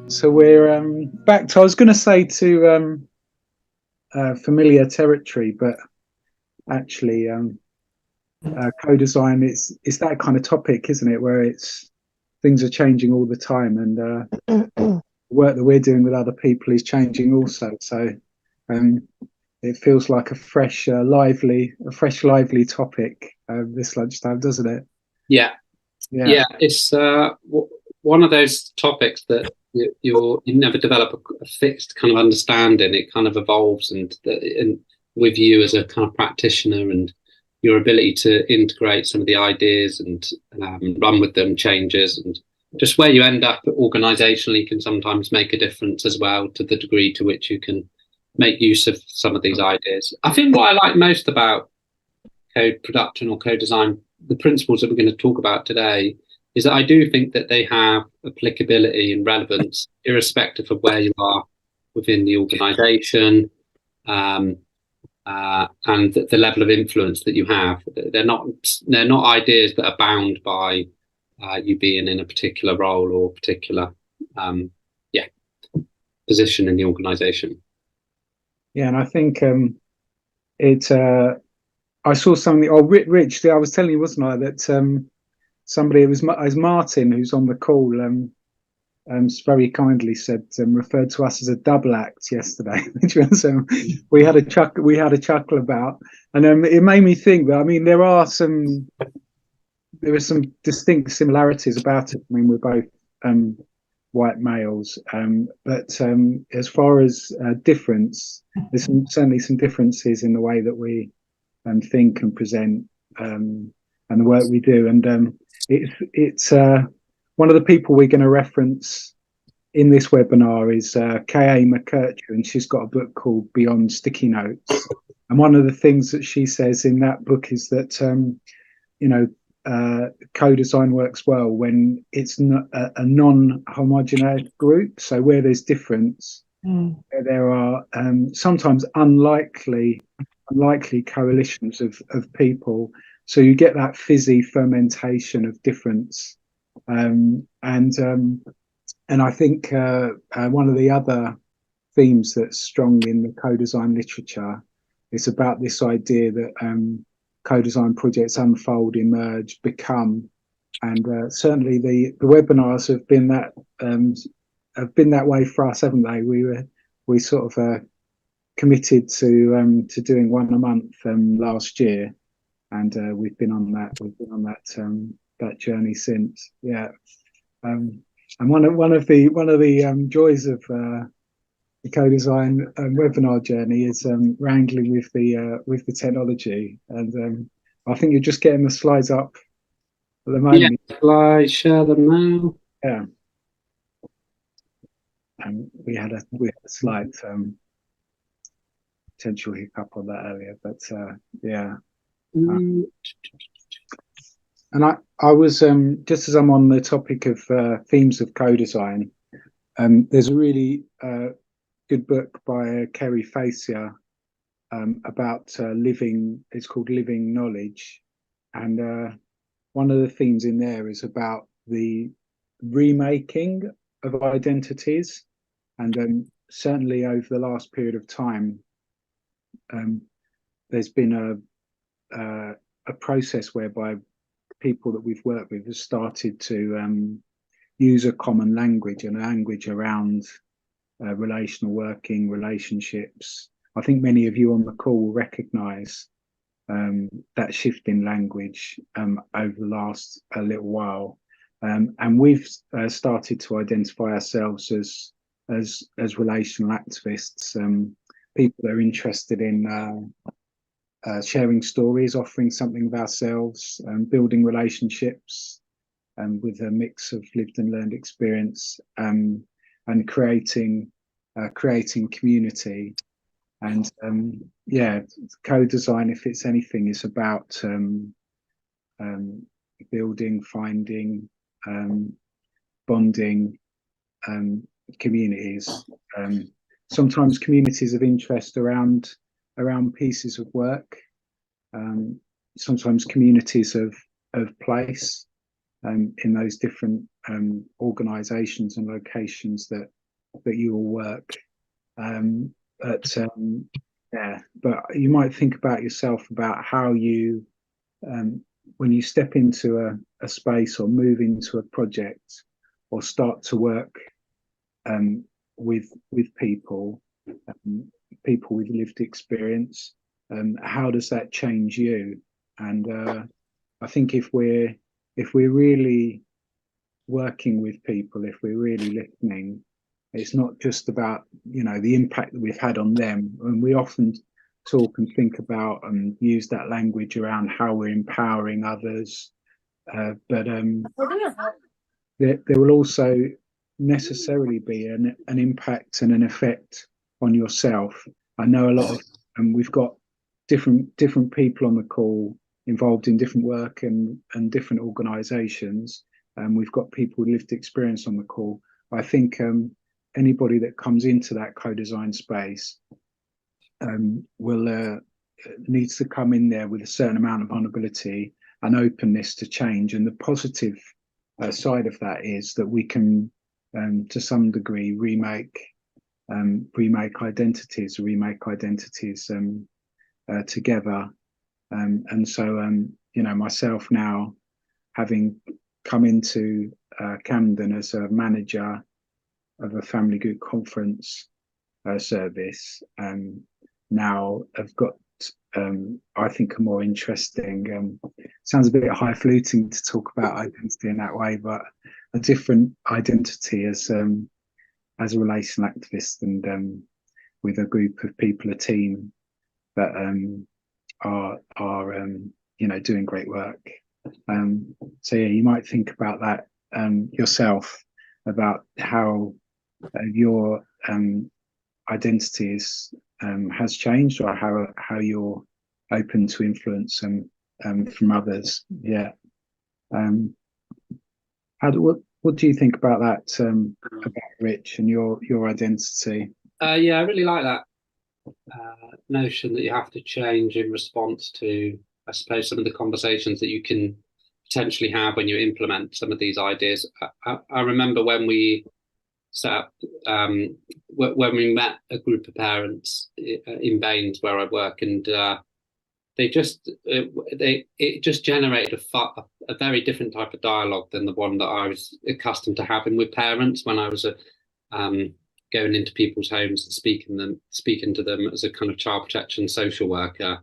So we're back to, I was going to say to familiar territory, but actually co-design it's that kind of topic, isn't it? Where it's things are changing all the time, and the work that we're doing with other people is changing also. So um, it feels like a fresh, lively topic this lunchtime, doesn't it? Yeah, Yeah. yeah, it's one of those topics that you never develop a fixed kind of understanding. It kind of evolves, and with you as a kind of practitioner and your ability to integrate some of the ideas and run with them changes, and just where you end up organisationally can sometimes make a difference as well to the degree to which you can make use of some of these ideas. I think what I like most about code production or code design, the principles that we're going to talk about today, is that I do think that they have applicability and relevance irrespective of where you are within the organization, um, and the level of influence that you have. They're not ideas that are bound by you being in a particular role or particular um, yeah position in the organization. Yeah, and I think it I saw something. Oh, Rich, I was telling you, wasn't I, that somebody, it was Martin who's on the call, very kindly said, referred to us as a double act yesterday, which was we had a chuckle about, and it made me think that, I mean, there are some distinct similarities about it. I mean, we're both white males, but as far as difference, certainly some differences in the way that we think and present, and the work we do. And it's one of the people we're going to reference in this webinar is K.A. McKircher, and she's got a book called Beyond Sticky Notes. And one of the things that she says in that book is that you know co-design works well when it's not a non-homogeneous group. So where there's difference, there are sometimes unlikely coalitions of people. So you get that fizzy fermentation of difference. And I think one of the other themes that's strong in the co-design literature is about this idea that co-design projects unfold, emerge, become, and certainly the webinars have been that way for us, haven't they? We sort of committed to doing one a month last year, and we've been on that journey since. Yeah. And one of the joys of the co-design webinar journey is wrangling with the technology, and I think you're just getting the slides up at the Yeah, moment. shall I share them now? Yeah, and we had a slight potential hiccup on that earlier, but yeah. Uh, Mm, and I was just as I'm on the topic of themes of co-design, there's a really good book by Kerry Facier about living. It's called Living Knowledge, and one of the themes in there is about the remaking of identities, and certainly over the last period of time, um, there's been a process whereby people that we've worked with have started to use a common language, and a language around relational working, relationships. I think many of you on the call will recognise that shift in language over the last a little while, and we've started to identify ourselves as relational activists, people that are interested in sharing stories, offering something of ourselves, building relationships, with a mix of lived and learned experience, and creating community. And yeah, co-design, if it's anything, is about building, finding, bonding communities. Sometimes communities of interest around pieces of work. Sometimes communities of place in those different organisations and locations that you all work. But yeah, but you might think about yourself, about how you, when you step into a space or move into a project or start to work with people, people with lived experience, how does that change you? And I think if we're really working with people, if we're really listening, it's not just about, the impact that we've had on them. And we often talk and think about and use that language around how we're empowering others. But there will also necessarily be an impact and an effect on yourself. I know a lot of, and we've got different people on the call involved in different work and different organisations. And we've got people with lived experience on the call. I think anybody that comes into that co-design space will needs to come in there with a certain amount of vulnerability and openness to change. And the positive side of that is that we can, to some degree, remake identities together. And so, myself now, having come into Camden as a manager of a family group conference service, now I've got, I think, a more interesting, sounds a bit highfalutin to talk about identity in that way, but a different identity as a relational activist, and with a group of people, a team that are doing great work. So yeah, you might think about that yourself, about how your identity has changed, or how you're open to influence from others. Yeah. What do you think about that, about Rich and your identity? Yeah, I really like that notion that you have to change in response to, I suppose, some of the conversations that you can potentially have when you implement some of these ideas. I remember when we set up, when we met a group of parents in Baines where I work, and it just generated a very different type of dialogue than the one that I was accustomed to having with parents when I was going into people's homes and speaking to them as a kind of child protection social worker,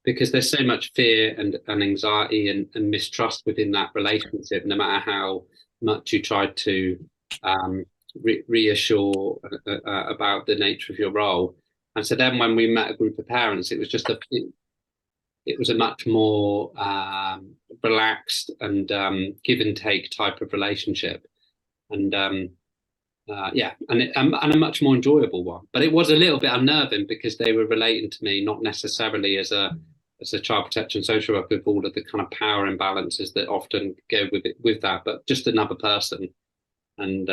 because there's so much fear and anxiety and mistrust within that relationship, no matter how much you try to reassure about the nature of your role. And so then when we met a group of parents, it was just it was a much more relaxed and give and take type of relationship, and and a much more enjoyable one. But it was a little bit unnerving because they were relating to me not necessarily as a child protection social worker with all of the kind of power imbalances that often go with that, but just another person, and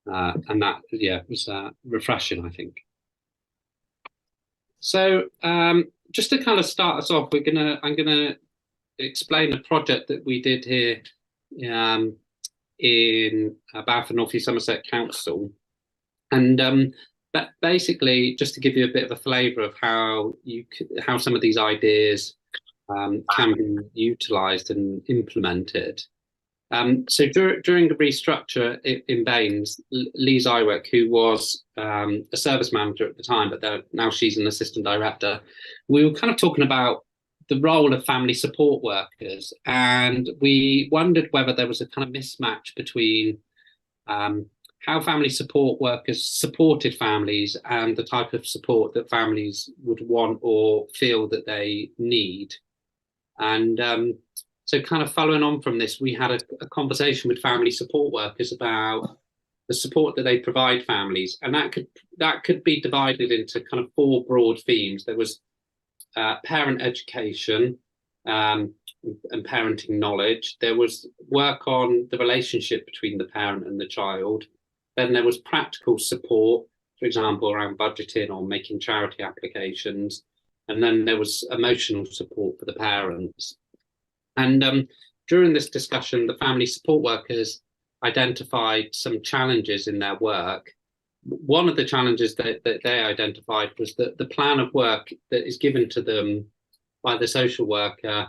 that was refreshing, I think. So just to kind of start us off, I'm gonna explain a project that we did here in Bath and North East Somerset Council, and but basically just to give you a bit of a flavour of how some of these ideas can be utilised and implemented. So during the restructure in Baines, Lee Zywick, who was a service manager at the time, but now she's an assistant director, we were kind of talking about the role of family support workers, and we wondered whether there was a kind of mismatch between how family support workers supported families and the type of support that families would want or feel that they need. And so kind of following on from this, we had a conversation with family support workers about the support that they provide families. And that could be divided into kind of four broad themes. There was parent education and parenting knowledge. There was work on the relationship between the parent and the child. Then there was practical support, for example, around budgeting or making charity applications. And then there was emotional support for the parents. And during this discussion, the family support workers identified some challenges in their work one of the challenges that they identified was that the plan of work that is given to them by the social worker,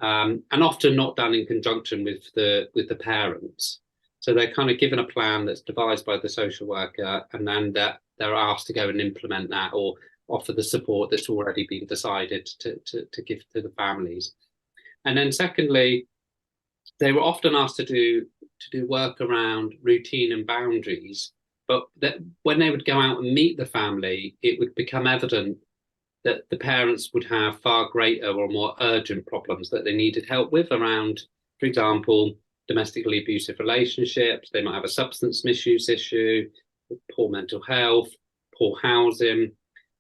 and often not done in conjunction with the parents. So they're kind of given a plan that's devised by the social worker, and then they're asked to go and implement that or offer the support that's already been decided to give to the families. And then secondly, they were often asked to do work around routine and boundaries, but that when they would go out and meet the family, it would become evident that the parents would have far greater or more urgent problems that they needed help with around, for example, domestically abusive relationships. They might have a substance misuse issue, poor mental health, poor housing.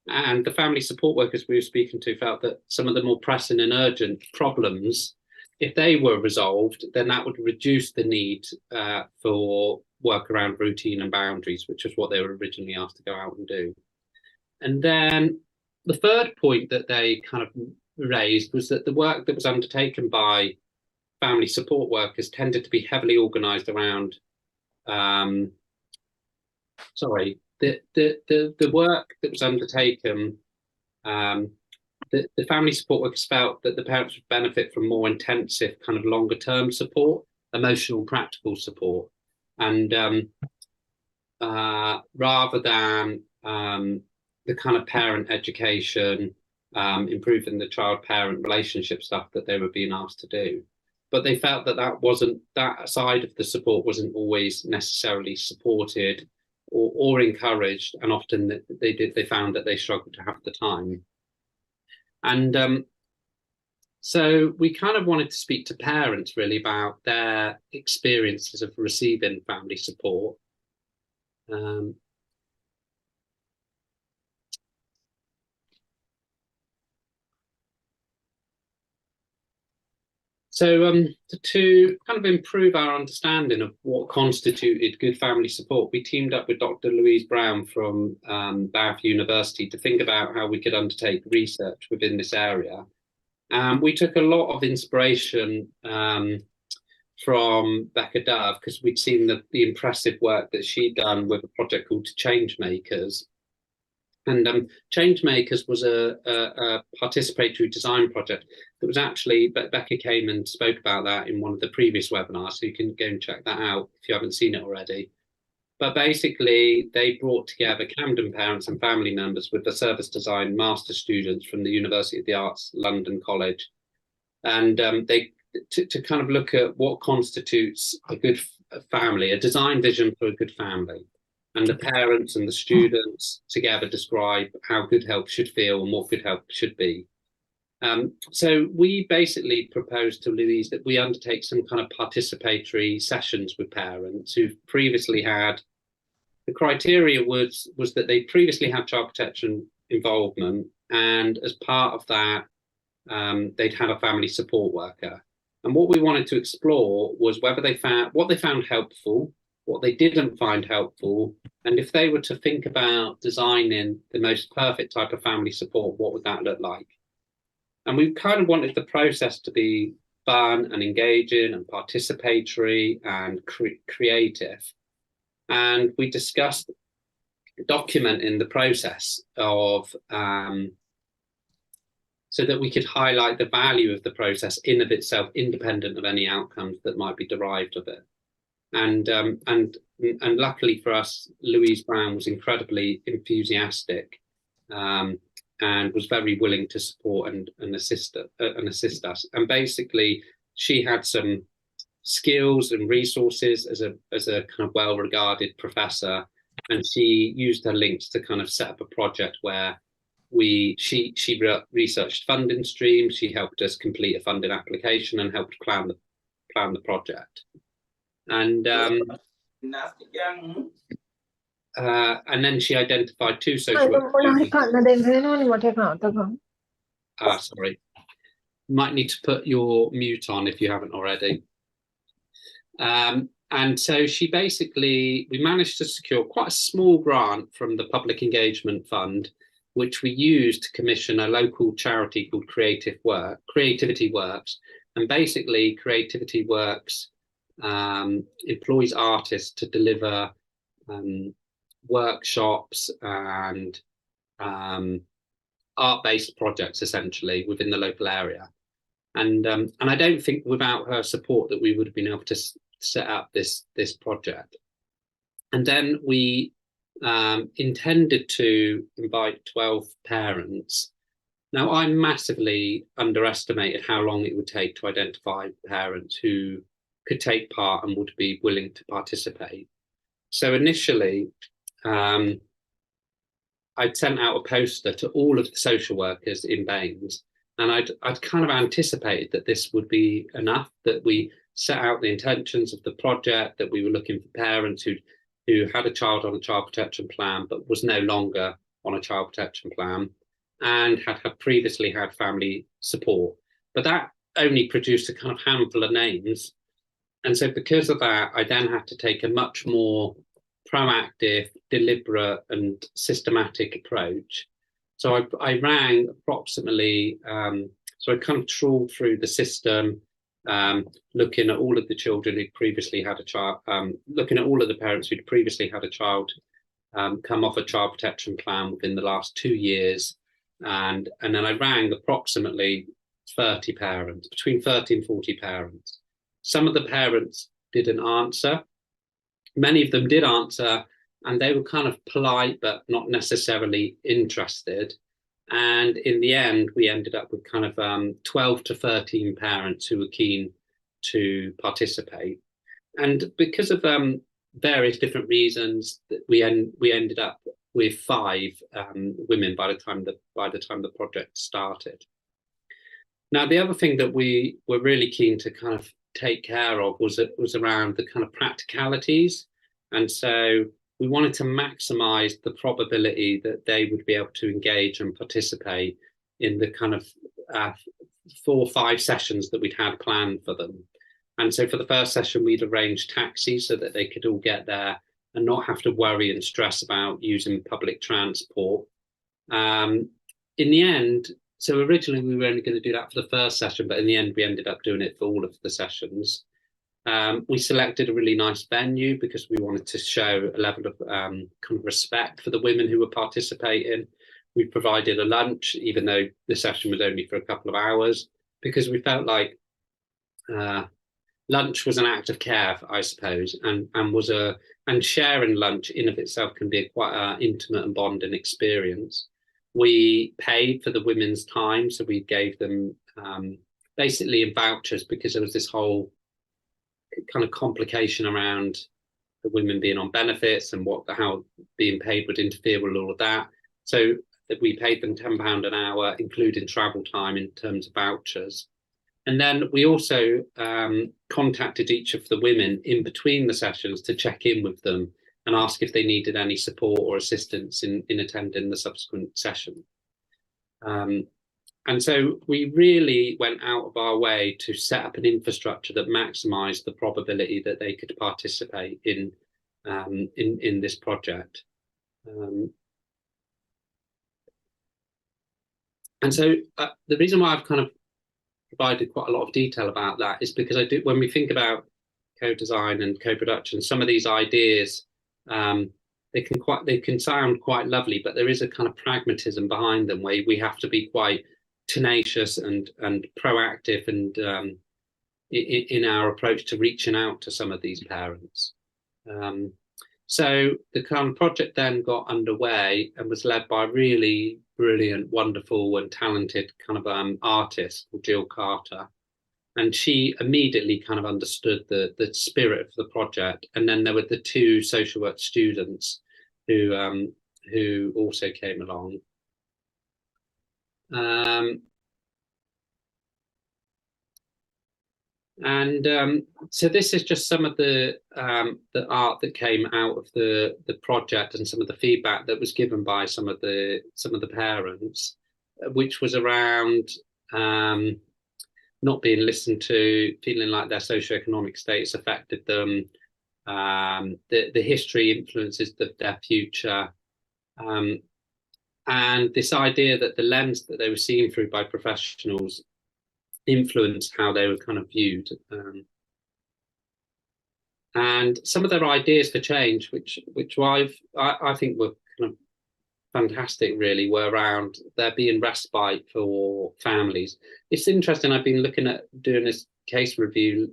And the family support workers we were speaking to felt that some of the more pressing and urgent problems, if they were resolved, then that would reduce the need for work around routine and boundaries, which was what they were originally asked to go out and do. And then the third point that they kind of raised was that the work that was undertaken by family support workers tended to be heavily organised around, the work that was undertaken, the family support workers felt that the parents would benefit from more intensive, kind of longer term support, emotional, practical support, and rather than the kind of parent education, improving the child-parent relationship stuff that they were being asked to do. But they felt that that side of the support wasn't always necessarily supported or encouraged, and often they found that they struggled to have the time. And so we kind of wanted to speak to parents really about their experiences of receiving family support. So to kind of improve our understanding of what constituted good family support, we teamed up with Dr. Louise Brown from Bath University to think about how we could undertake research within this area. We took a lot of inspiration from Becca Dove, because we'd seen the impressive work that she'd done with a project called Changemakers. And Changemakers was a participatory design project that was actually, Becca came and spoke about that in one of the previous webinars, so you can go and check that out if you haven't seen it already. But basically, they brought together Camden parents and family members with the service design master students from the University of the Arts London College. And to kind of look at what constitutes a good family, a design vision for a good family. And the parents and the students together describe how good help should feel and what good help should be. So we basically proposed to Louise that we undertake some kind of participatory sessions with parents who've previously had, the criteria was that they previously had child protection involvement, and as part of that, they'd had a family support worker. And what we wanted to explore was whether they found what they found helpful, what they didn't find helpful, and if they were to think about designing the most perfect type of family support, what would that look like? And we kind of wanted the process to be fun and engaging and participatory and creative. And we discussed documenting the process of, so that we could highlight the value of the process in of itself, independent of any outcomes that might be derived of it. And luckily for us, Louise Brown was incredibly enthusiastic and was very willing to support and assist us. And basically, she had some skills and resources as a kind of well-regarded professor, and she used her links to kind of set up a project where she researched funding streams, she helped us complete a funding application, and helped plan the project. And then she identified two social workers. Sorry. Might need to put your mute on if you haven't already. And so we managed to secure quite a small grant from the Public Engagement Fund, which we used to commission a local charity called Creativity Works. And basically, Creativity Works employs artists to deliver workshops and art-based projects essentially within the local area. And I don't think without her support that we would have been able to set up this project. And then we intended to invite 12 parents. Now, I massively underestimated how long it would take to identify parents who could take part and would be willing to participate. So initially, I'd sent out a poster to all of the social workers in Baines, and I'd kind of anticipated that this would be enough, that we set out the intentions of the project, that we were looking for parents who had a child on a child protection plan but was no longer on a child protection plan and had previously had family support. But that only produced a kind of handful of names. And so because of that, I then had to take a much more proactive, deliberate and systematic approach. So I rang approximately, so I kind of trawled through the system, looking at all of the children who'd previously had a child, looking at all of the parents who'd previously had a child come off a child protection plan within the last 2 years. And then I rang approximately 30 parents, between 30 and 40 parents. Some of the parents didn't answer. Many of them did answer, and they were kind of polite, but not necessarily interested. And in the end, we ended up with kind of 12 to 13 parents who were keen to participate. And because of various different reasons, we ended up with 5 women by the time the project started. Now, the other thing that we were really keen to kind of take care of was around the kind of practicalities. And so we wanted to maximize the probability that they would be able to engage and participate in the kind of 4 or 5 sessions that we'd had planned for them. And so for the first session, we'd arranged taxis so that they could all get there and not have to worry and stress about using public transport. In the end, so originally we were only going to do that for the first session, but in the end, we ended up doing it for all of the sessions. We selected a really nice venue because we wanted to show a level of kind of respect for the women who were participating. We provided a lunch, even though the session was only for a couple of hours, because we felt like lunch was an act of care, I suppose, and sharing lunch in of itself can be quite an intimate and bonding experience. We paid for the women's time, so we gave them basically in vouchers because there was this whole kind of complication around the women being on benefits and how being paid would interfere with all of that. So we paid them £10 an hour, including travel time in terms of vouchers. And then we also contacted each of the women in between the sessions to check in with them and ask if they needed any support or assistance in attending the subsequent session. And so we really went out of our way to set up an infrastructure that maximised the probability that they could participate in this project. And so the reason why I've kind of provided quite a lot of detail about that is because when we think about co-design and co-production, some of these ideas they can sound quite lovely, but there is a kind of pragmatism behind them where we have to be quite tenacious and proactive and in our approach to reaching out to some of these parents. So the kind of project then got underway and was led by a really brilliant, wonderful and talented kind of artist called Jill Carter. And she immediately kind of understood the spirit of the project. And then there were the 2 social work students who also came along. So this is just some of the art that came out of the project and some of the feedback that was given by some of the parents, which was around not being listened to, feeling like their socioeconomic status affected them, the history influences their future, and this idea that the lens that they were seen through by professionals influenced how they were kind of viewed. and some of their ideas for change, which I think were kind of fantastic, really, were around there being respite for families. It's interesting. I've been looking at doing this case review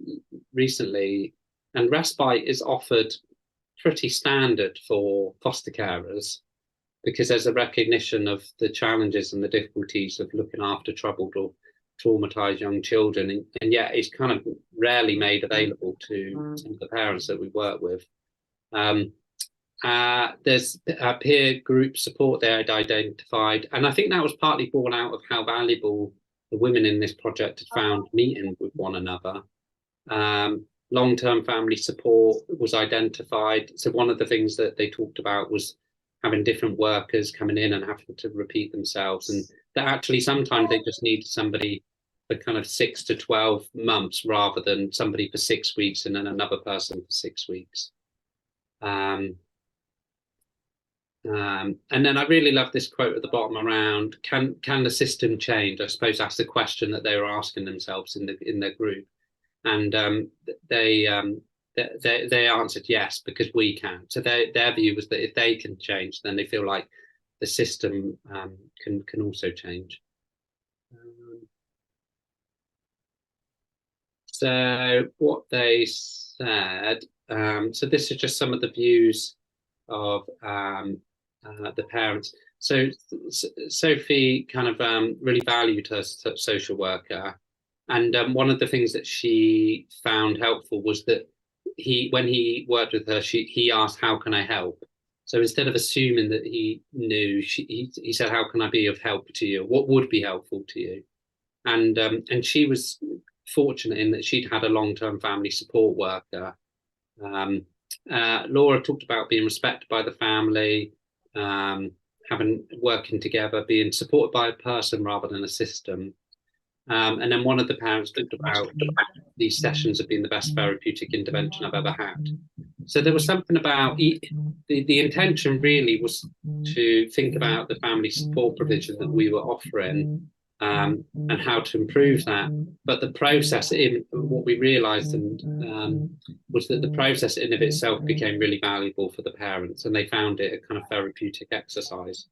recently, and respite is offered pretty standard for foster carers because there's a recognition of the challenges and the difficulties of looking after troubled or traumatized young children, and yet it's kind of rarely made available to some of the parents that we work with. There's peer group support they had identified, and I think that was partly born out of how valuable the women in this project had found meeting with one another. Long-term family support was identified. So one of the things that they talked about was having different workers coming in and having to repeat themselves, and that actually sometimes they just need somebody for kind of 6 to 12 months rather than somebody for 6 weeks and then another person for 6 weeks. And then I really love this quote at the bottom around can the system change? I suppose that's the question that they were asking themselves in their group, and they answered yes, because we can. So their view was that if they can change, then they feel like the system can also change. So what they said. So this is just some of the views of the parents. So Sophie kind of really valued her social worker, and one of the things that she found helpful was that when he worked with her, he asked, "How can I help?" So instead of assuming that he knew, he said, "How can I be of help to you? What would be helpful to you?" And she was fortunate in that she'd had a long-term family support worker. Laura talked about being respected by the family, working together, being supported by a person rather than a system. And then one of the parents talked about these sessions have been the best therapeutic intervention I've ever had. So there was something about the intention really was to think about the family support provision that we were offering, and how to improve that. But the process what we realized was that the process in of itself became really valuable for the parents, and they found it a kind of therapeutic exercise.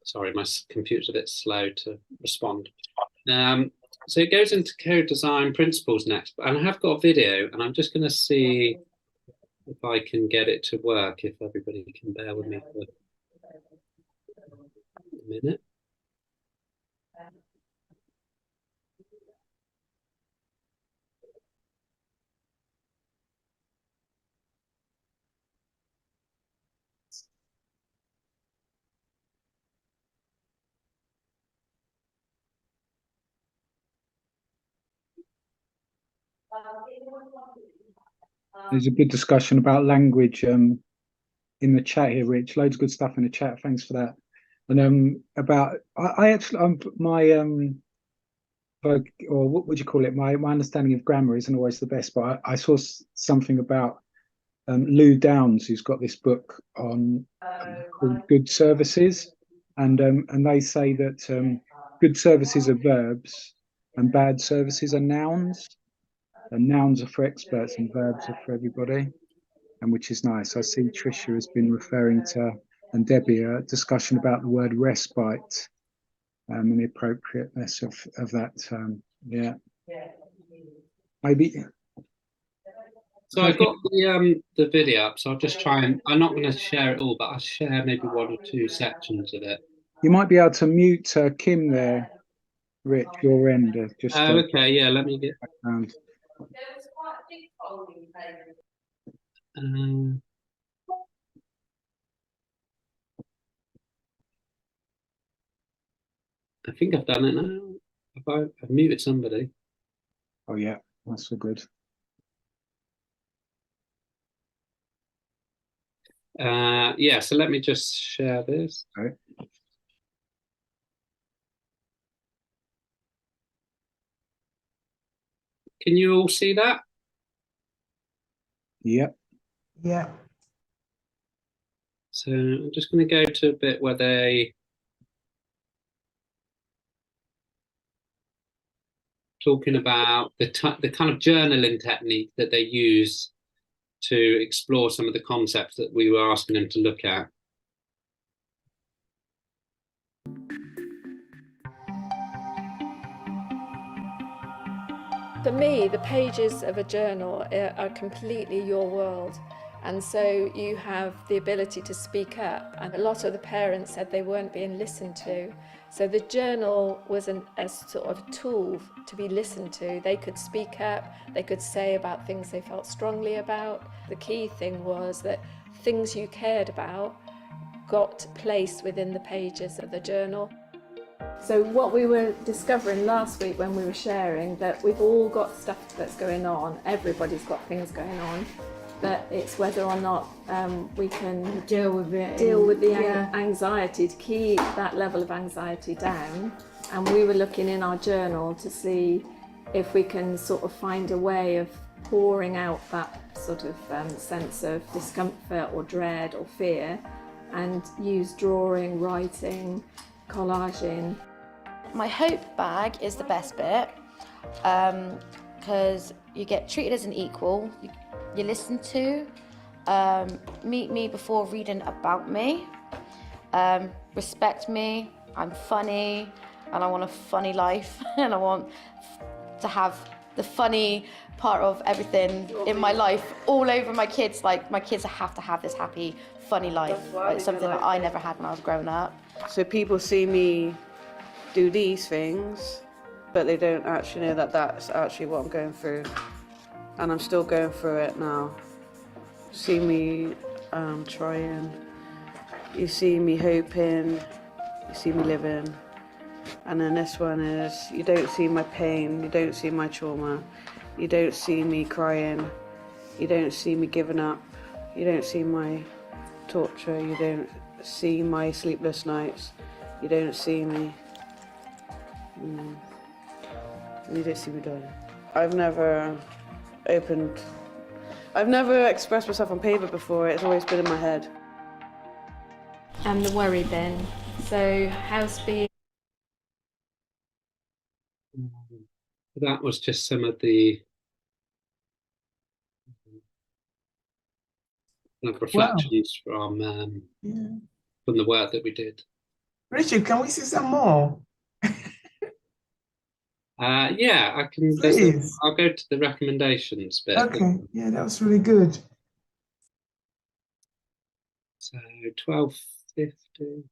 Sorry, my computer's a bit slow to respond. So it goes into co-design principles next, and I have got a video, and I'm just going to see if I can get it to work, if everybody can bear with me for a minute. There's a good discussion about language in the chat here, Rich. Loads of good stuff in the chat. Thanks for that. And about I actually my or what would you call it? My understanding of grammar isn't always the best, but I saw something about Lou Downs, who's got this book on called Good Services, and they say that good services are verbs and bad services are nouns, and nouns are for experts and verbs are for everybody, and which is nice. I see Tricia has been referring to, and Debbie, a discussion about the word respite and the appropriateness of that term. Yeah, maybe. So I've got the video up, so I'll just try and I'm not going to share it all, but I'll share maybe 1 or 2 sections of it. You might be able to mute Kim there, Rich, your end. Just okay, yeah, let me get. I think I've done it now. I've muted somebody. Oh yeah, that's so good. Yeah, so let me just share this. Okay. Can you all see that? Yep. Yeah. So I'm just going to go to a bit where they talking about the kind of journaling technique that they use to explore some of the concepts that we were asking them to look at. For me, the pages of a journal are completely your world. And so you have the ability to speak up. And a lot of the parents said they weren't being listened to. So the journal was a sort of tool to be listened to. They could speak up, they could say about things they felt strongly about. The key thing was that things you cared about got placed within the pages of the journal. So what we were discovering last week when we were sharing, that we've all got stuff that's going on, everybody's got things going on, but it's whether or not we can Deal with the anxiety, to keep that level of anxiety down. And we were looking in our journal to see if we can sort of find a way of pouring out that sort of sense of discomfort or dread or fear, and use drawing, writing, collaging. My hope bag is the best bit because you get treated as an equal, you're listened to, meet me before reading about me, respect me, I'm funny and I want a funny life and I want to have the funny part of everything in my life all over my kids. Like, my kids have to have this happy, funny life. It's something that I never had when I was growing up. So people see me do these things, but they don't actually know that that's actually what I'm going through. And I'm still going through it now. See me trying, you see me hoping, you see me living. And then this one is, you don't see my pain, you don't see my trauma, you don't see me crying, you don't see me giving up, you don't see my torture, you don't see my sleepless nights, you don't see me, you don't see me dying. I've never expressed myself on paper before, it's always been in my head. And the worry bin. So house being. That was just some of the reflections from the work that we did. Richard, can we see some more? Yeah, I can. Please. I'll go to the recommendations bit. Okay, yeah, that was really good. So 12:50.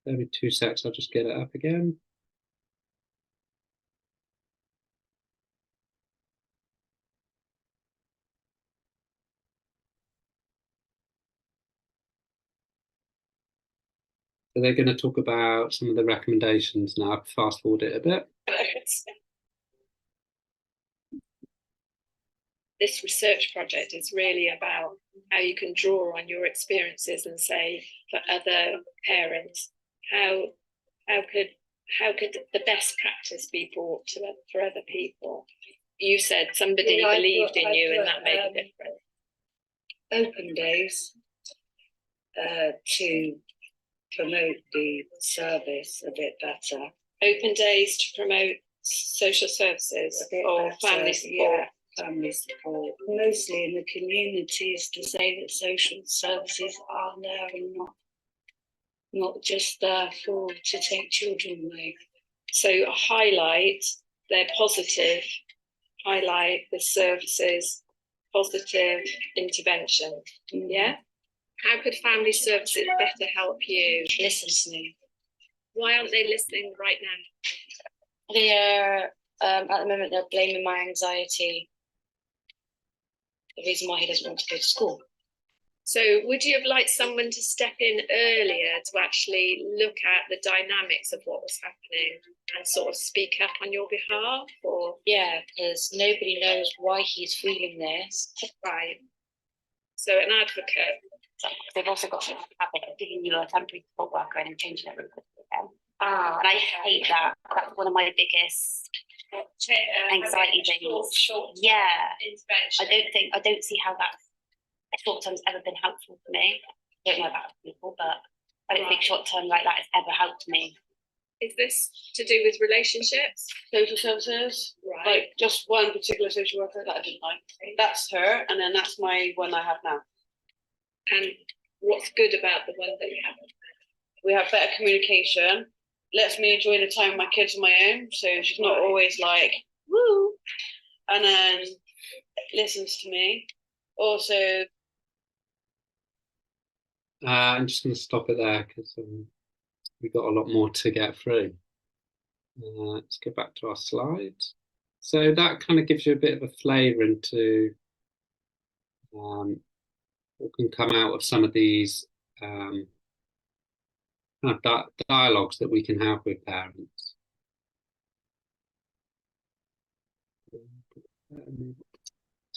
Maybe 2 secs. I'll just get it up again. So they're going to talk about some of the recommendations now. I'll fast forward it a bit. This research project is really about how you can draw on your experiences and say, for other parents, how could the best practice be brought to for other people? You said somebody believed in you, and that made a difference. Open days to promote the service a bit better. Open days to promote social services or family support. Yeah, family support. Mostly in the communities, to say that social services are there and not just there to take children away. So highlight their positive, highlight the services, positive intervention. Yeah? How could family services better help you? Listen to me. Why aren't they listening right now? They're at the moment they're blaming my anxiety. The reason why he doesn't want to go to school. So would you have liked someone to step in earlier to actually look at the dynamics of what was happening and sort of speak up on your behalf? Or yeah, because nobody knows why he's feeling this. right. So an advocate. They've also got a habit of giving you a temporary support worker and then changing it really quickly again. And I hate that. That's one of my biggest anxiety things. Yeah, I don't see how that short term's ever been helpful for me. I don't know about other people, but I don't think short term like that has ever helped me. Is this to do with relationships? Social services, like just one particular social worker that I didn't like. That's her, and then that's my one I have now. And what's good about the one that you have? We have better communication, lets me enjoy the time with my kids on my own, so she's not always like, woo, and then listens to me. Also, I'm just going to stop it there because we've got a lot more to get through. Let's go back to our slides. So that kind of gives you a bit of a flavour into what can come out of some of these kind of dialogues that we can have with parents.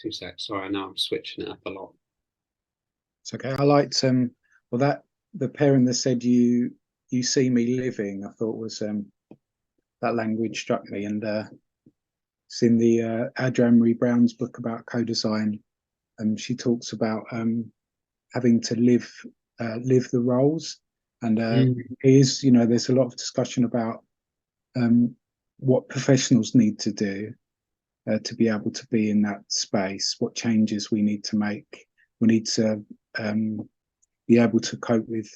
2 secs. Sorry, I know I'm switching it up a lot. It's okay. I liked well, that the parent that said you see me living, I thought was that language struck me, and it's in the Adrienne Marie Brown's book about co-design, and she talks about having to live the roles, and there's a lot of discussion about what professionals need to do to be able to be in that space, what changes we need to make. We need to be able to cope with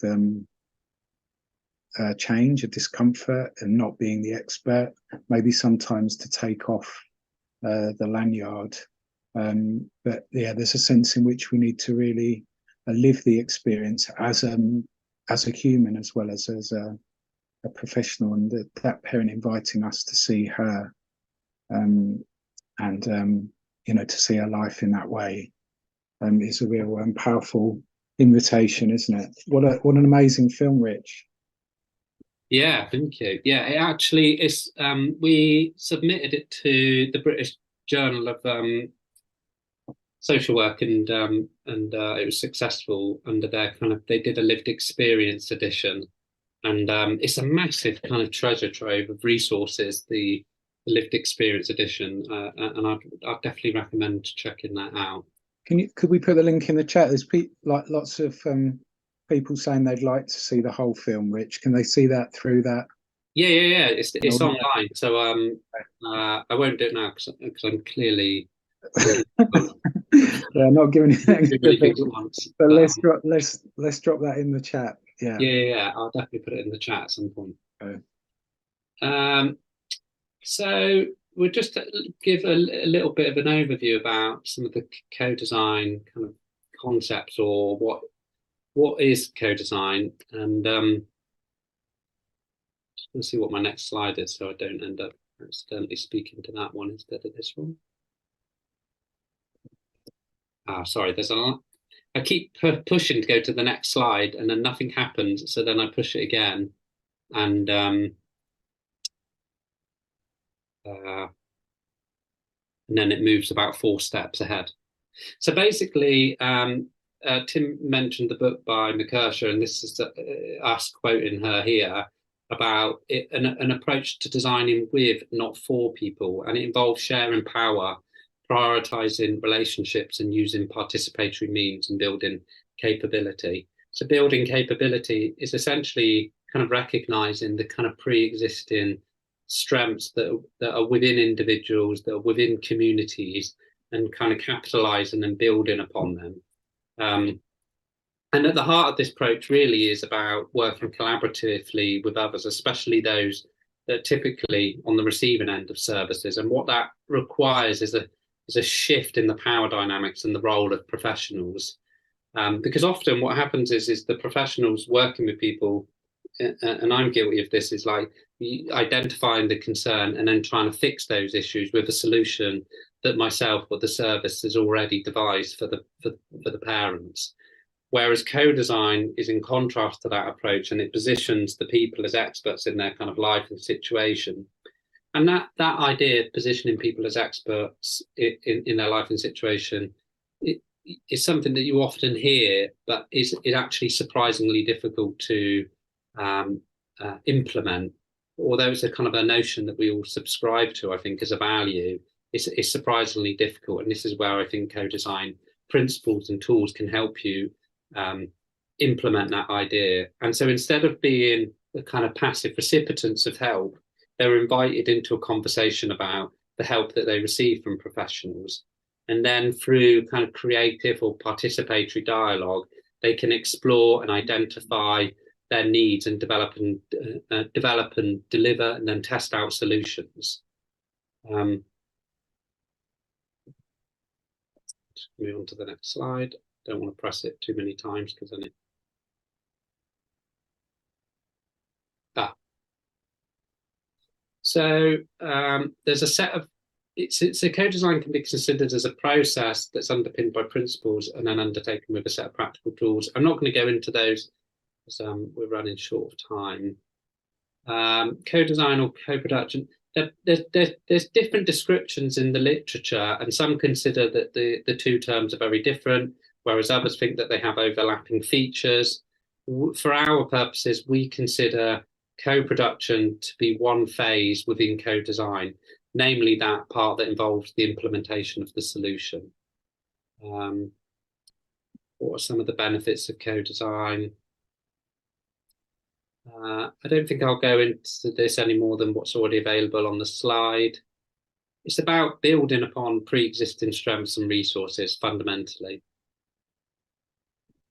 change, a discomfort, and not being the expert. Maybe sometimes to take off the lanyard. But yeah, there's a sense in which we need to really live the experience as a human as well as a professional, and that parent inviting us to see her and to see her life in that way is a real powerful invitation, isn't it? What an amazing film, Rich. Yeah, thank you. Yeah, it actually is. We submitted it to the British Journal of Social Work, and it was successful under their they did a lived experience edition, and it's a massive kind of treasure trove of resources. The lived experience edition, and I'd definitely recommend checking that out. Could we put the link in the chat? There's lots of people saying they'd like to see the whole film. Rich, can they see that through that? Yeah. It's online, so I won't do it now because I'm clearly yeah, not giving it really good ones. But let's drop that in the chat. Yeah. I'll definitely put it in the chat at some point. Okay. So we'll just give a little bit of an overview about some of the co-design kind of concepts, or what is co-design, and let's see what my next slide is so I don't end up accidentally speaking to that one instead of this one. Sorry, there's a lot. I keep pushing to go to the next slide and then nothing happens, so then I push it again, and then it moves about 4 steps ahead. So basically, Tim mentioned the book by McKershaw, and this is us quoting her here about an approach to designing with, not for people, and it involves sharing power, prioritizing relationships, and using participatory means and building capability. So building capability is essentially kind of recognizing the kind of pre-existing strengths that are within individuals, that are within communities, and kind of capitalizing and building upon them. And at the heart of this approach really is about working collaboratively with others, especially those that are typically on the receiving end of services. And what that requires is a shift in the power dynamics and the role of professionals. Because often what happens is the professionals working with people, and I'm guilty of this, is like identifying the concern and then trying to fix those issues with a solution that myself or the service has already devised for the parents. Whereas co-design is in contrast to that approach, and it positions the people as experts in their kind of life and situation. And that idea of positioning people as experts in their life and situation is something that you often hear, but is actually surprisingly difficult to implement. although it's a kind of a notion that we all subscribe to, I think, as a value, it's surprisingly difficult. And this is where I think co-design principles and tools can help you implement that idea. And so instead of being the kind of passive recipients of help, they're invited into a conversation about the help that they receive from professionals. And then through kind of creative or participatory dialogue, they can explore and identify their needs and develop and deliver and then test out solutions. Move on to the next slide. Don't want to press it too many times because then it. So there's a set of it's a co-design can be considered as a process that's underpinned by principles and then undertaken with a set of practical tools. I'm not going to go into those because we're running short of time. Co-design or co-production. There's different descriptions in the literature, and some consider that the two terms are very different, whereas others think that they have overlapping features. For our purposes, we consider co-production to be one phase within co-design, namely that part that involves the implementation of the solution. What are some of the benefits of co-design? I don't think I'll go into this any more than what's already available on the slide. It's about building upon pre-existing strengths and resources fundamentally.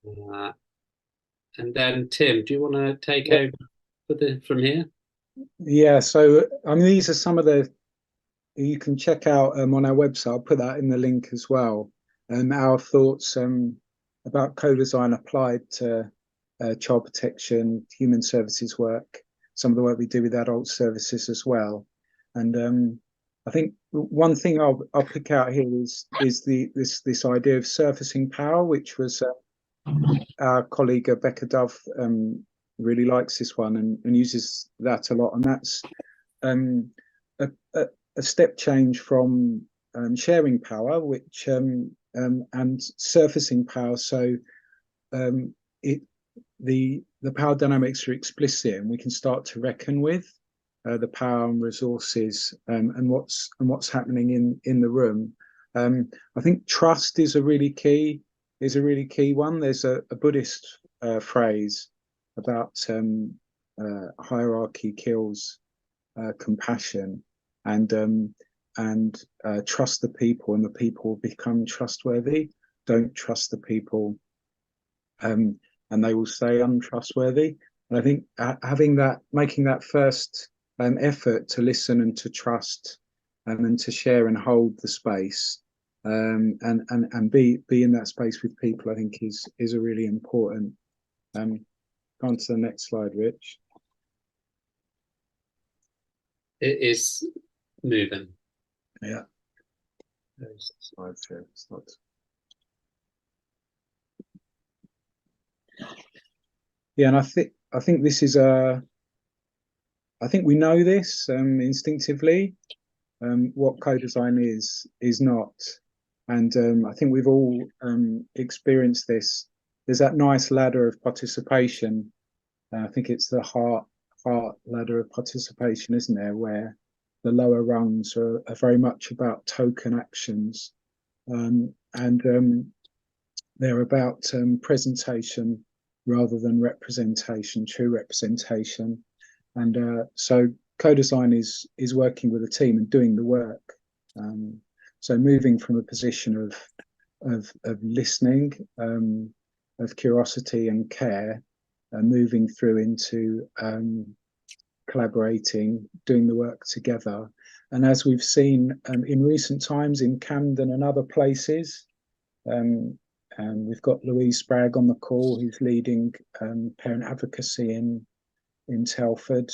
And then Tim, do you want to take over from here? Yeah, so I mean, these are some of the, you can check out on our website. I'll put that in the link as well. Our thoughts about co-design applied to child protection, human services work, some of the work we do with adult services as well. And I think one thing I'll pick out here is this idea of surfacing power, which was our colleague Becca Dove really likes this one and uses that a lot, and that's a step change from sharing power, which and surfacing power. So the power dynamics are explicit, and we can start to reckon with the power and resources and what's happening in the room. I think trust is a really key one. There's a Buddhist phrase about hierarchy kills compassion, and trust the people, and the people become trustworthy. Don't trust the people, and they will stay untrustworthy. And I think making that first effort to listen and to trust, and to share and hold the space, and be in that space with people, I think is a really important. Go on to the next slide, Rich. It is moving. Yeah. Slide 2. Yeah, and I think this is I think we know this instinctively. What co-design is not, and I think we've all experienced this. There's that nice ladder of participation. I think it's the heart ladder of participation, isn't there? Where the lower rungs are very much about token actions, and they're about presentation rather than representation, true representation. And so co-design is working with a team and doing the work. So moving from a position of listening, of curiosity and care, moving through into collaborating, doing the work together. And as we've seen in recent times in Camden and other places, we've got Louise Spragg on the call, who's leading parent advocacy in Telford.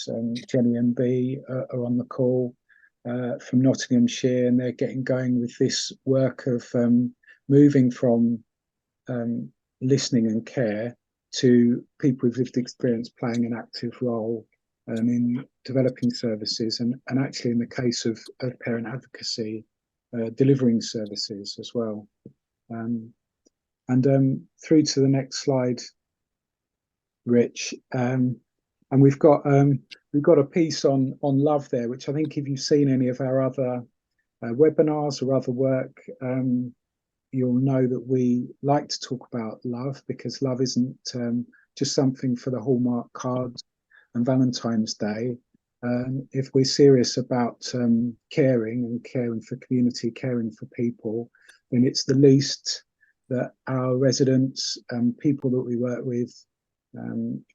Jenny and B are on the call from Nottinghamshire, and they're getting going with this work of moving from listening and care to people with lived experience playing an active role in developing services, and actually in the case of parent advocacy, delivering services as well. And through to the next slide, Rich. And we've got a piece on love there, which I think if you've seen any of our other webinars or other work, you'll know that we like to talk about love, because love isn't just something for the Hallmark cards and Valentine's Day. If we're serious about caring and caring for community, caring for people, then it's the least that our residents, people that we work with,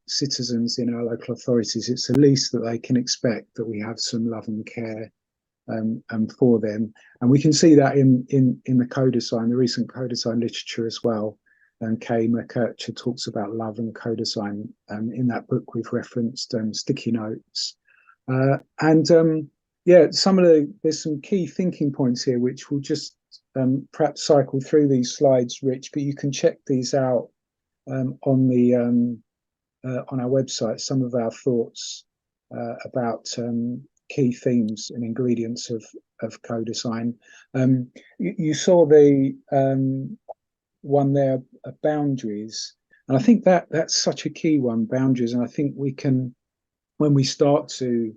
citizens in our local authorities, it's the least that they can expect that we have some love and care for them. And we can see that in the co-design, the recent co-design literature as well. And Kay McKercher talks about love and co-design in that book we've referenced, Sticky Notes. Yeah, there's some key thinking points here, which we'll just perhaps cycle through these slides, Rich, but you can check these out on our website, some of our thoughts about key themes and ingredients of co-design. You saw the one there, boundaries, and I think that's such a key one, boundaries. And I think we can, when we start to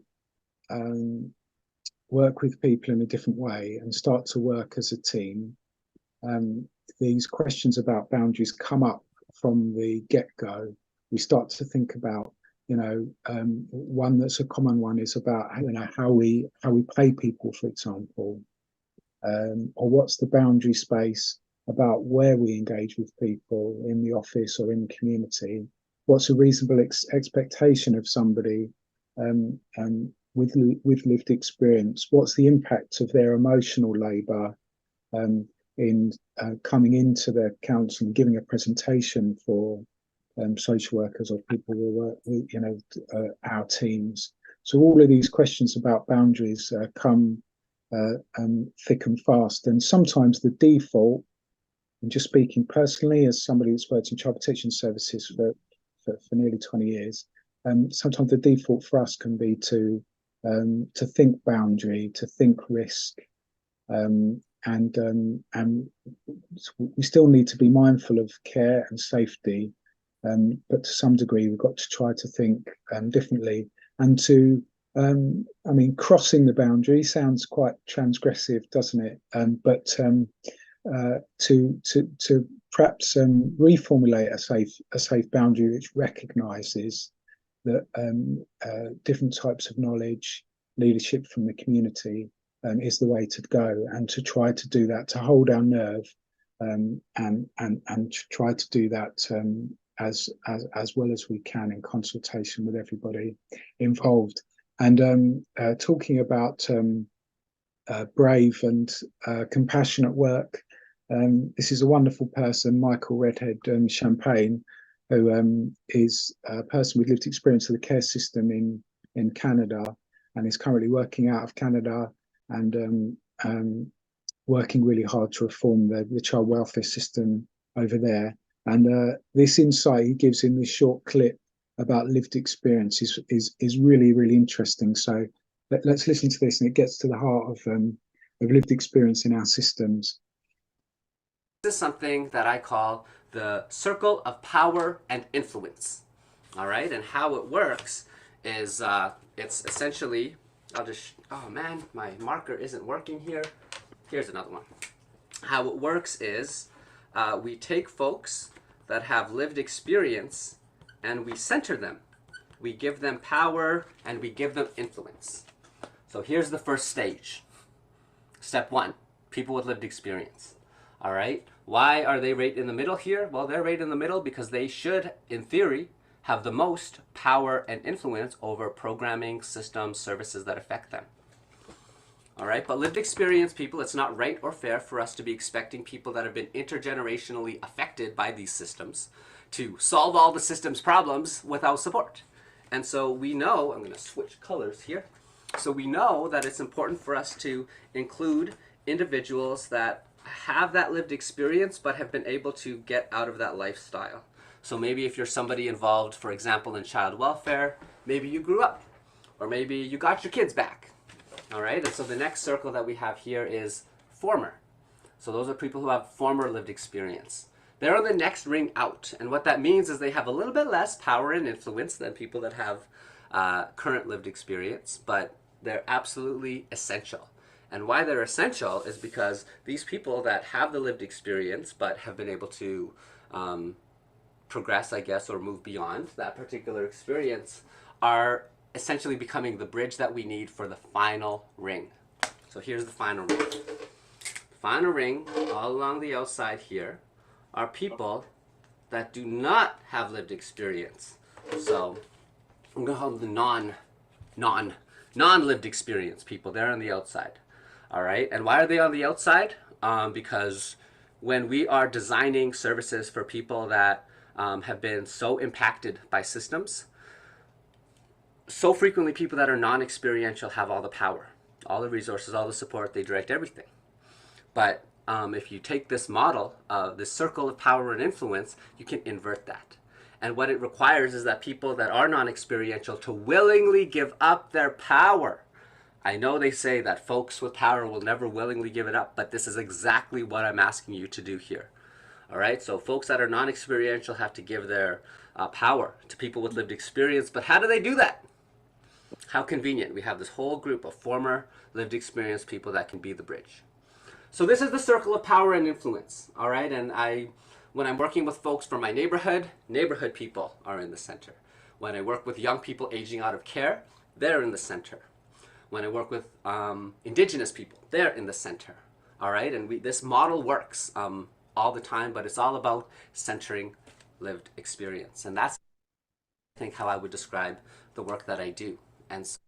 work with people in a different way and start to work as a team, these questions about boundaries come up from the get-go. We start to think about, one that's a common one is about how we pay people, for example, or what's the boundary space about where we engage with people in the office or in the community. What's a reasonable expectation of somebody with lived experience? What's the impact of their emotional labour in coming into the council and giving a presentation for social workers or people who work with, our teams? So all of these questions about boundaries come thick and fast. And sometimes the default, and just speaking personally as somebody who's worked in child protection services for nearly 20 years, sometimes the default for us can be to think boundary, to think risk, and we still need to be mindful of care and safety, but to some degree we've got to try to think differently, and to crossing the boundary sounds quite transgressive, doesn't it? But to perhaps reformulate a safe boundary which recognises that different types of knowledge, leadership from the community is the way to go, and to try to do that, to hold our nerve, and try to do that as well as we can in consultation with everybody involved. And talking about brave and compassionate work, this is a wonderful person, Michael Redhead Champagne, who is a person with lived experience of the care system in Canada, and is currently working out of Canada and working really hard to reform the child welfare system over there. And this insight he gives in this short clip about lived experience is really, really interesting. So let's listen to this, and it gets to the heart of lived experience in our systems. This is something that I call the circle of power and influence. All right, and how it works is it's essentially, oh man, my marker isn't working here. Here's another one. How it works is we take folks that have lived experience and we center them. We give them power and we give them influence. So here's the first stage. Step one, people with lived experience. All right, why are they right in the middle here? Well, they're right in the middle because they should, in theory, have the most power and influence over programming, systems, services that affect them. All right, but lived experience people, it's not right or fair for us to be expecting people that have been intergenerationally affected by these systems to solve all the system's problems without support. And so we know, I'm going to switch colors here. So we know that it's important for us to include individuals that have that lived experience but have been able to get out of that lifestyle. So maybe if you're somebody involved, for example, in child welfare, maybe you grew up, or maybe you got your kids back. All right, and so the next circle that we have here is former. So those are people who have former lived experience. they're on the next ring out. And what that means is they have a little bit less power and influence than people that have current lived experience, but they're absolutely essential. And why they're essential is because these people that have the lived experience but have been able to progress, I guess, or move beyond that particular experience are essentially becoming the bridge that we need for the final ring. So here's the final ring. The final ring, all along the outside here, are people that do not have lived experience. So I'm going to call them the non-lived experience people. They're on the outside. All right. And why are they on the outside? Because when we are designing services for people that have been so impacted by systems, so frequently people that are non-experiential have all the power, all the resources, all the support, they direct everything. But if you take this model, this circle of power and influence, you can invert that. And what it requires is that people that are non-experiential to willingly give up their power. I know they say that folks with power will never willingly give it up, but this is exactly what I'm asking you to do here. All right, so folks that are non-experiential have to give their power to people with lived experience, but how do they do that? How convenient. We have this whole group of former lived experience people that can be the bridge. So this is the circle of power and influence, all right? And when I'm working with folks from my neighborhood people are in the center. When I work with young people aging out of care, they're in the center. When I work with indigenous people, they're in the center, all right? And this model works all the time, but it's all about centering lived experience. And that's, I think, how I would describe the work that I do. And so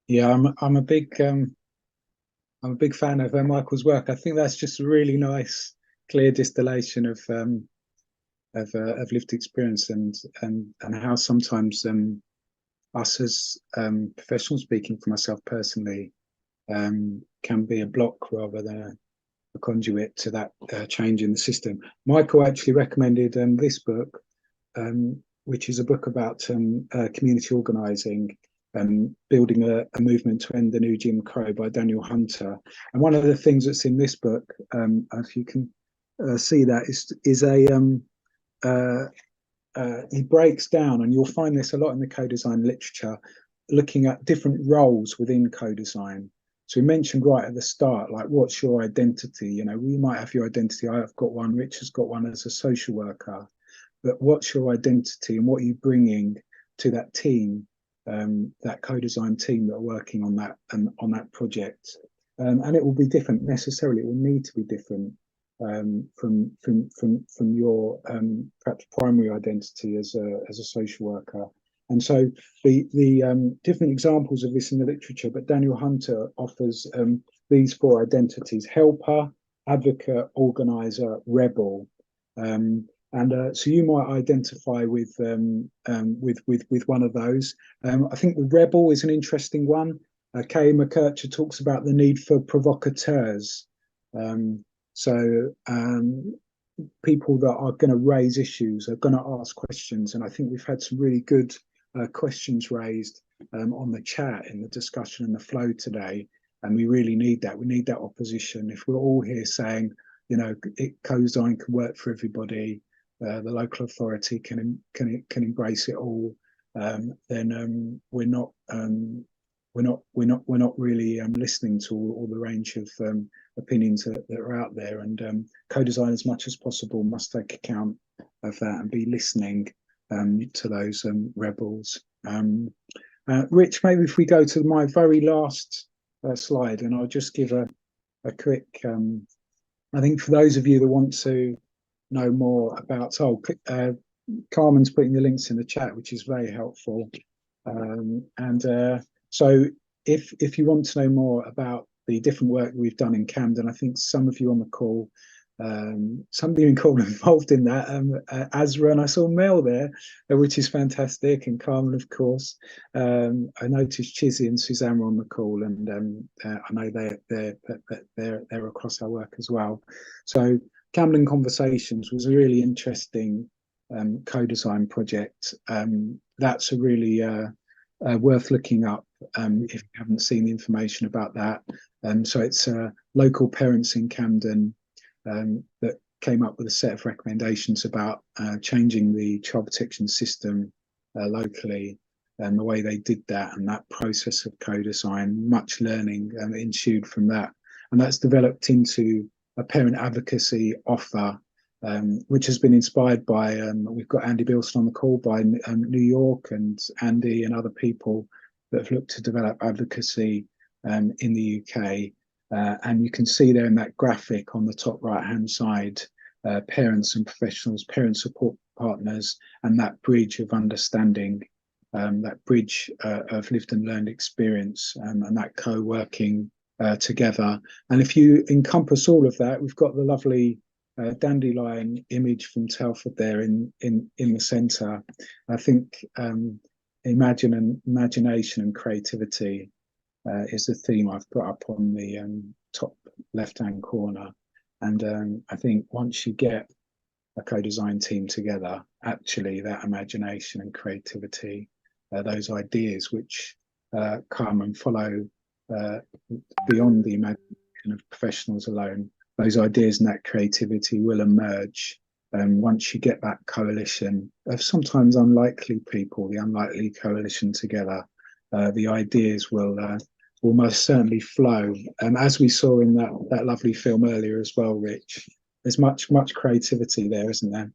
Yeah, I'm a big fan of Michael's work. I think that's just a really nice, clear distillation of lived experience and how sometimes us as professionals, speaking for myself personally, can be a block rather than a conduit to that change in the system. Michael actually recommended this book, which is a book about community organising and building a movement to end the new Jim Crow by Daniel Hunter. And one of the things that's in this book, if you can see that, is he breaks down, and you'll find this a lot in the co-design literature, looking at different roles within co-design. So we mentioned right at the start, like, what's your identity? You know, we might have your identity. I've got one, Rich has got one as a social worker. But what's your identity and what are you bringing to that team, that co-design team that are working on that project? And it will be different necessarily. It will need to be different from your perhaps primary identity as a social worker. And so the different examples of this in the literature, but Daniel Hunter offers these four identities: helper, advocate, organizer, rebel. So you might identify with one of those. I think the rebel is an interesting one. Kay McKercher talks about the need for provocateurs. People that are going to raise issues, are going to ask questions, and I think we've had some really good questions raised on the chat in the discussion and the flow today, and we really need that. We need that opposition. If we're all here saying, you know, co-design can work for everybody, the local authority can embrace it all, then we're not really listening to all the range of opinions that are out there. And co-design, as much as possible, must take account of that and be listening to those rebels. Rich, maybe if we go to my very last slide, and I'll just give a quick. I think for those of you that want to know more about, Carmen's putting the links in the chat, which is very helpful. So if you want to know more about the different work we've done in Camden, I think some of you on the call, somebody in call involved in that, Azra, and I saw Mel there, which is fantastic, and Carmen, of course. I noticed Chizzy and Suzanne were on the call, and I know they're across our work as well. So Camden Conversations was a really interesting co-design project. That's a really worth looking up. if you haven't seen the information about that. So it's local parents in Camden that came up with a set of recommendations about changing the child protection system locally, and the way they did that, and that process of co-design, much learning ensued from that. And that's developed into a parent advocacy offer, which has been inspired by, we've got Andy Bilson on the call, by New York, and Andy and other people that have looked to develop advocacy in the UK. And you can see there in that graphic on the top right-hand side, parents and professionals, parent support partners, and that bridge of understanding, that bridge of lived and learned experience, and that co-working together. And if you encompass all of that, we've got the lovely dandelion image from Telford there in the centre. I think imagination and creativity is the theme I've put up on the top left-hand corner. And I think once you get a co-design team together, actually that imagination and creativity, those ideas which come and follow beyond the imagination of professionals alone, those ideas and that creativity will emerge. Once you get that coalition of sometimes unlikely people, the unlikely coalition together, the ideas will most certainly flow. As we saw in that lovely film earlier as well, Rich, there's much creativity there, isn't there?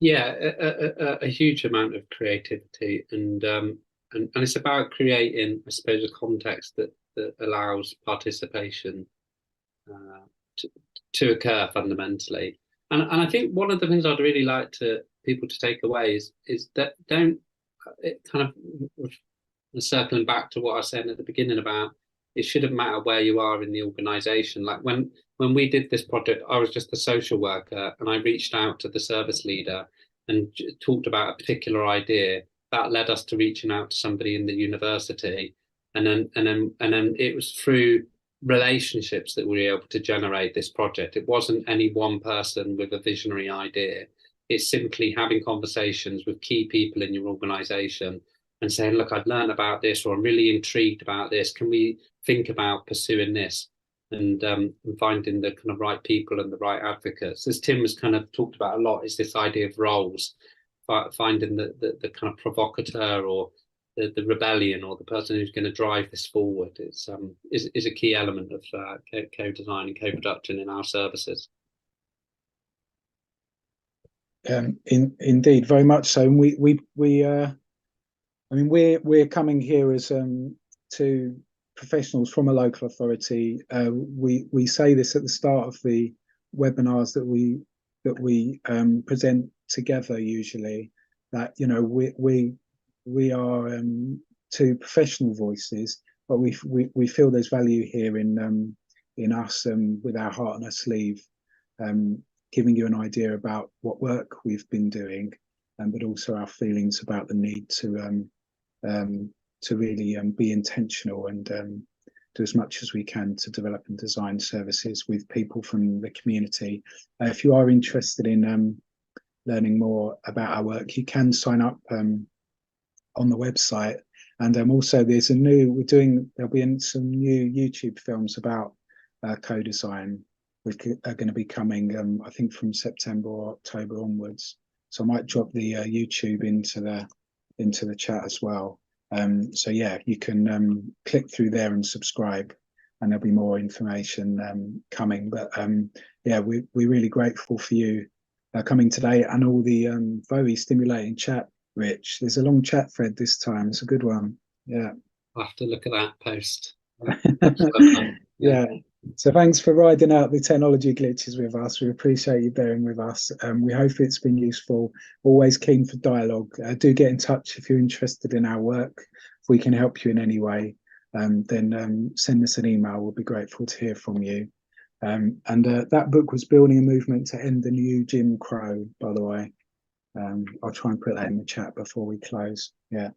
Yeah, a huge amount of creativity, and it's about creating, I suppose, a context that allows participation to occur fundamentally. And I think one of the things I'd really like people to take away is that it kind of circling back to what I was saying at the beginning about it shouldn't matter where you are in the organisation. Like when we did this project, I was just a social worker, and I reached out to the service leader and talked about a particular idea that led us to reaching out to somebody in the university, and then it was through relationships that we were able to generate this project. It wasn't any one person with a visionary idea. It's simply having conversations with key people in your organisation and saying, look, I've learned about this, or I'm really intrigued about this. Can we think about pursuing this? And finding the kind of right people and the right advocates. As Tim has kind of talked about a lot, is this idea of roles, finding the kind of provocateur, or the rebellion, or the person who's going to drive this forward. It's is a key element of co-design and co-production in our services. Indeed, very much so. And we're coming here as to professionals from a local authority. We say this at the start of the webinars that we present together usually, that we are two professional voices, but we feel there's value here in us, with our heart on our sleeve, giving you an idea about what work we've been doing, but also our feelings about the need to really be intentional and do as much as we can to develop and design services with people from the community. If you are interested in learning more about our work, you can sign up on the website. And also there'll be some new YouTube films about co-design, which are going to be coming, I think, from September or October onwards. So I might drop the YouTube into the chat as well. So yeah, you can click through there and subscribe, and there'll be more information coming. But yeah, we're really grateful for you coming today, and all the very stimulating chat, Rich. There's a long chat thread this time. It's a good one. Yeah. I'll have to look at that post. Yeah. So thanks for riding out the technology glitches with us. We appreciate you bearing with us. We hope it's been useful. Always keen for dialogue. Do get in touch if you're interested in our work. If we can help you in any way, then send us an email. We'll be grateful to hear from you. And that book was Building a Movement to End the New Jim Crow, by the way. I'll try and put that in the chat before we close. Yeah.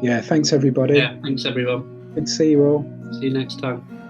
Yeah, thanks everybody. Yeah, thanks everyone. Good to see you all. See you next time.